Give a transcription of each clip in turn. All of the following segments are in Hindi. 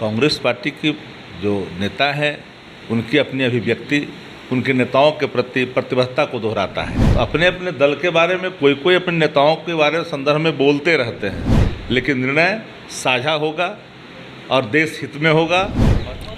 कांग्रेस पार्टी की जो नेता है उनकी अपनी अभिव्यक्ति उनके नेताओं के प्रति प्रतिबद्धता को दोहराता है। तो अपने अपने दल के बारे में कोई अपने नेताओं के बारे में संदर्भ में बोलते रहते हैं, लेकिन निर्णय साझा होगा और देश हित में होगा।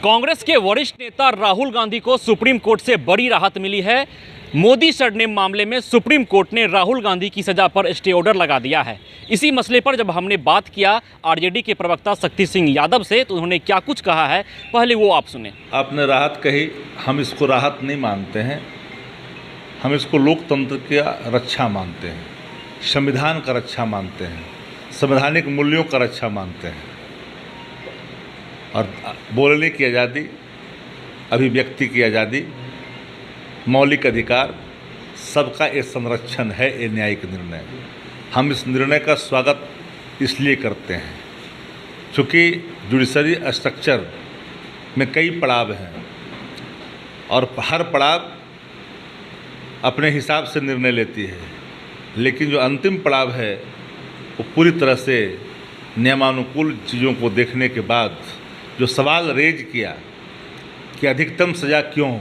कांग्रेस के वरिष्ठ नेता राहुल गांधी को सुप्रीम कोर्ट से बड़ी राहत मिली है। मोदी सरनेम मामले में सुप्रीम कोर्ट ने राहुल गांधी की सजा पर स्टे ऑर्डर लगा दिया है। इसी मसले पर जब हमने बात किया आरजेडी के प्रवक्ता शक्ति सिंह यादव से, तो उन्होंने क्या कुछ कहा है, पहले वो आप सुने। आपने राहत कही, हम इसको राहत नहीं मानते हैं, हम इसको लोकतंत्र की रक्षा मानते हैं, संविधान का रक्षा मानते हैं, संवैधानिक मूल्यों का रक्षा मानते हैं। और बोलने की आज़ादी, अभिव्यक्ति की आज़ादी, मौलिक अधिकार, सबका ये संरक्षण है। ये न्यायिक निर्णय, हम इस निर्णय का स्वागत इसलिए करते हैं क्योंकि जुडिशरी स्ट्रक्चर में कई पड़ाव हैं और हर पड़ाव अपने हिसाब से निर्णय लेती है, लेकिन जो अंतिम पड़ाव है वो पूरी तरह से नियमानुकूल चीज़ों को देखने के बाद जो सवाल रेज किया कि अधिकतम सज़ा क्यों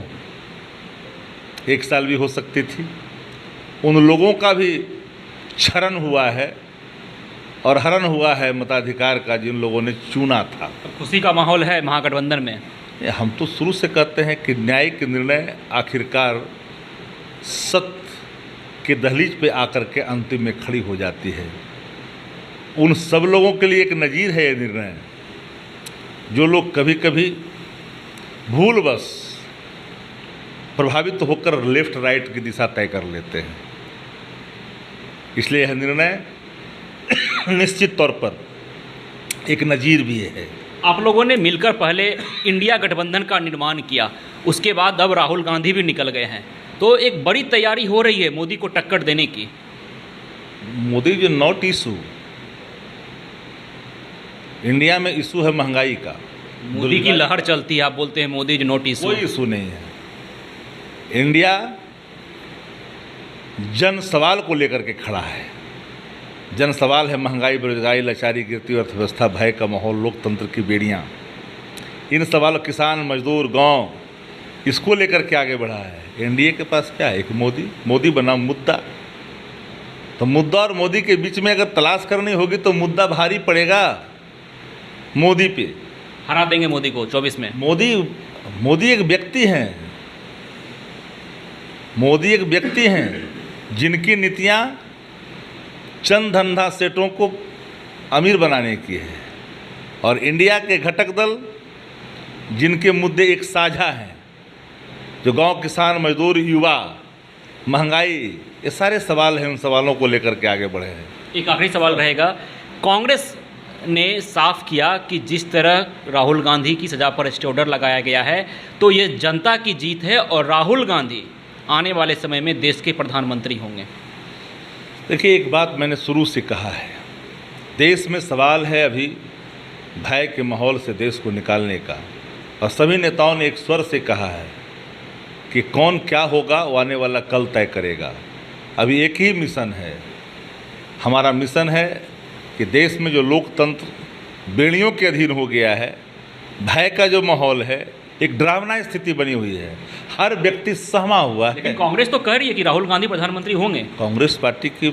1 साल भी हो सकती थी, उन लोगों का भी क्षरण हुआ है और हरण हुआ है मताधिकार का, जिन लोगों ने चुना था। खुशी का माहौल है महागठबंधन में। हम तो शुरू से कहते हैं कि न्यायिक निर्णय आखिरकार सत्य के दहलीज पे आकर के अंतिम में खड़ी हो जाती है। उन सब लोगों के लिए एक नज़ीर है ये निर्णय, जो लोग कभी कभी भूलवश प्रभावित होकर लेफ्ट राइट की दिशा तय कर लेते हैं। इसलिए यह निर्णय निश्चित तौर पर एक नज़ीर भी है। आप लोगों ने मिलकर पहले इंडिया गठबंधन का निर्माण किया, उसके बाद अब राहुल गांधी भी निकल गए हैं, तो एक बड़ी तैयारी हो रही है मोदी को टक्कर देने की। मोदी जो नॉट इशू, इंडिया में इशू है महंगाई का। मोदी की लहर चलती है, आप बोलते हैं मोदी जो नॉट इशू। कोई इशू नहीं है। इंडिया जन सवाल को लेकर के खड़ा है। जन सवाल है महंगाई, बेरोजगारी, लाचारी, गिरती अर्थव्यवस्था, भय का माहौल, लोकतंत्र की बेड़ियाँ। इन सवालों, किसान, मजदूर, गांव, इसको लेकर के आगे बढ़ा है। एनडीए के पास क्या है? एक मोदी बना मुद्दा। तो मुद्दा और मोदी के बीच में अगर तलाश करनी होगी तो मुद्दा भारी पड़ेगा मोदी पे। हरा देंगे मोदी को 24 में। मोदी एक व्यक्ति हैं, मोदी एक व्यक्ति हैं जिनकी नीतियाँ चंद धंधा सेठों को अमीर बनाने की है, और इंडिया के घटक दल जिनके मुद्दे एक साझा हैं, जो गांव, किसान, मजदूर, युवा, महंगाई, ये सारे सवाल हैं। उन सवालों को लेकर के आगे बढ़े हैं। एक आखिरी सवाल रहेगा, कांग्रेस ने साफ किया कि जिस तरह राहुल गांधी की सज़ा पर स्टे ऑर्डर लगाया गया है तो ये जनता की जीत है और राहुल गांधी आने वाले समय में देश के प्रधानमंत्री होंगे। देखिए, एक बात मैंने शुरू से कहा है, देश में सवाल है अभी भय के माहौल से देश को निकालने का, और सभी नेताओं ने एक स्वर से कहा है कि कौन क्या होगा वो आने वाला कल तय करेगा। अभी एक ही मिशन है, हमारा मिशन है कि देश में जो लोकतंत्र बेड़ियों के अधीन हो गया है, भय का जो माहौल है, एक डरावना स्थिति बनी हुई है, हर व्यक्ति सहमा हुआ है। लेकिन कांग्रेस तो कह रही है कि राहुल गांधी प्रधानमंत्री होंगे। कांग्रेस पार्टी की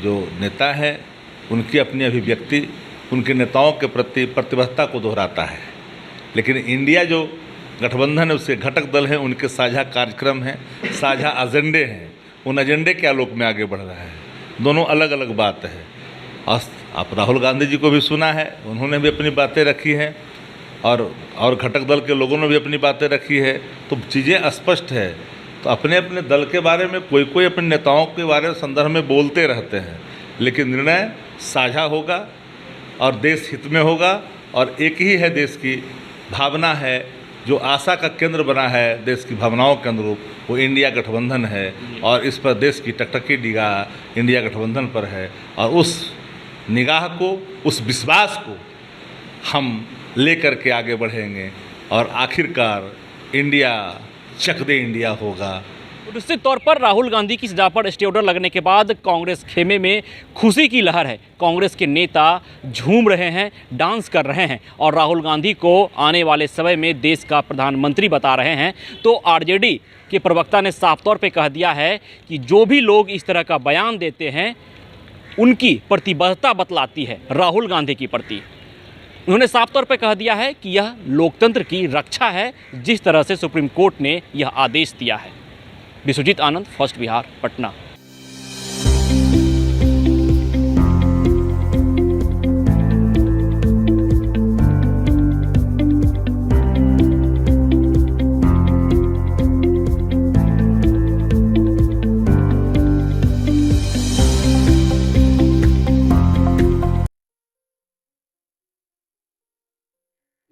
जो नेता है उनकी अपनी अभिव्यक्ति उनके नेताओं के प्रति प्रतिबद्धता को दोहराता है, लेकिन इंडिया जो गठबंधन है उसके घटक दल हैं, उनके साझा कार्यक्रम हैं, साझा एजेंडे हैं। उन एजेंडे के आलोक में आगे बढ़ रहा है। दोनों अलग अलग बात है। आप राहुल गांधी जी को भी सुना है, उन्होंने भी अपनी बातें रखी हैं, और घटक दल के लोगों ने भी अपनी बातें रखी है। तो चीज़ें स्पष्ट है। तो अपने अपने दल के बारे में कोई अपने नेताओं के बारे में संदर्भ में बोलते रहते हैं, लेकिन निर्णय साझा होगा और देश हित में होगा। और एक ही है देश की भावना है, जो आशा का केंद्र बना है देश की भावनाओं के अनुरूप, वो इंडिया गठबंधन है। और इस पर देश की टकटकी निगाह इंडिया गठबंधन पर है, और उस निगाह को, उस विश्वास को हम लेकर के आगे बढ़ेंगे, और आखिरकार इंडिया चक दे इंडिया होगा। निश्चित तौर पर राहुल गांधी की सजा पर स्टे ऑर्डर लगने के बाद कांग्रेस खेमे में खुशी की लहर है। कांग्रेस के नेता झूम रहे हैं, डांस कर रहे हैं और राहुल गांधी को आने वाले समय में देश का प्रधानमंत्री बता रहे हैं। तो आरजेडी के प्रवक्ता ने साफ तौर पे कह दिया है कि जो भी लोग इस तरह का बयान देते हैं उनकी प्रतिबद्धता बतलाती है राहुल गांधी की प्रति। उन्होंने साफ तौर पर कह दिया है कि यह लोकतंत्र की रक्षा है, जिस तरह से सुप्रीम कोर्ट ने यह आदेश दिया है। विश्वजीत आनंद, फर्स्ट बिहार, पटना।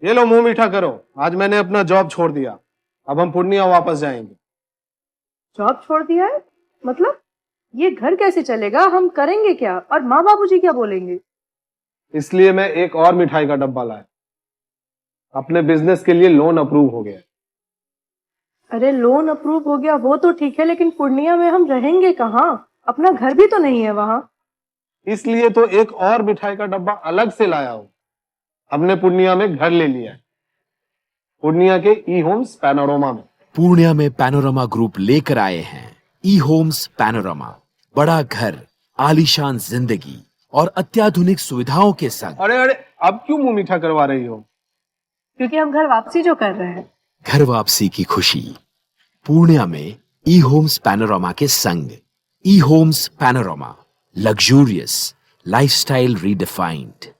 ये लो मुंह मीठा करो, आज मैंने अपना जॉब छोड़ दिया। अब हम पूर्णिया वापस जाएंगे। जॉब छोड़ दिया है? मतलब ये घर कैसे चलेगा? हम करेंगे क्या? और माँ बाबूजी क्या बोलेंगे? इसलिए मैं एक और मिठाई का डब्बा लाया। अपने बिजनेस के लिए लोन अप्रूव हो गया। अरे लोन अप्रूव हो गया वो तो ठीक है, लेकिन पूर्णिया में हम रहेंगे कहाँ? अपना घर भी तो नहीं है वहाँ। इसलिए तो एक और मिठाई का डब्बा अलग से लाया हूँ। हमने पूर्णिया में घर ले लिया है, पूर्णिया के ई होम्स पैनोरमा में। पूर्णिया में पैनोरमा ग्रुप लेकर आए हैं ई होम्स पैनोरमा। बड़ा घर, आलीशान जिंदगी और अत्याधुनिक सुविधाओं के संग। अरे अरे, अब क्यों मुंह मीठा करवा रही हो? क्योंकि हम घर वापसी जो कर रहे हैं। घर वापसी की खुशी पूर्णिया में ई होम्स पैनोरमा के संग। ई Homes Panorama, luxurious lifestyle redefined.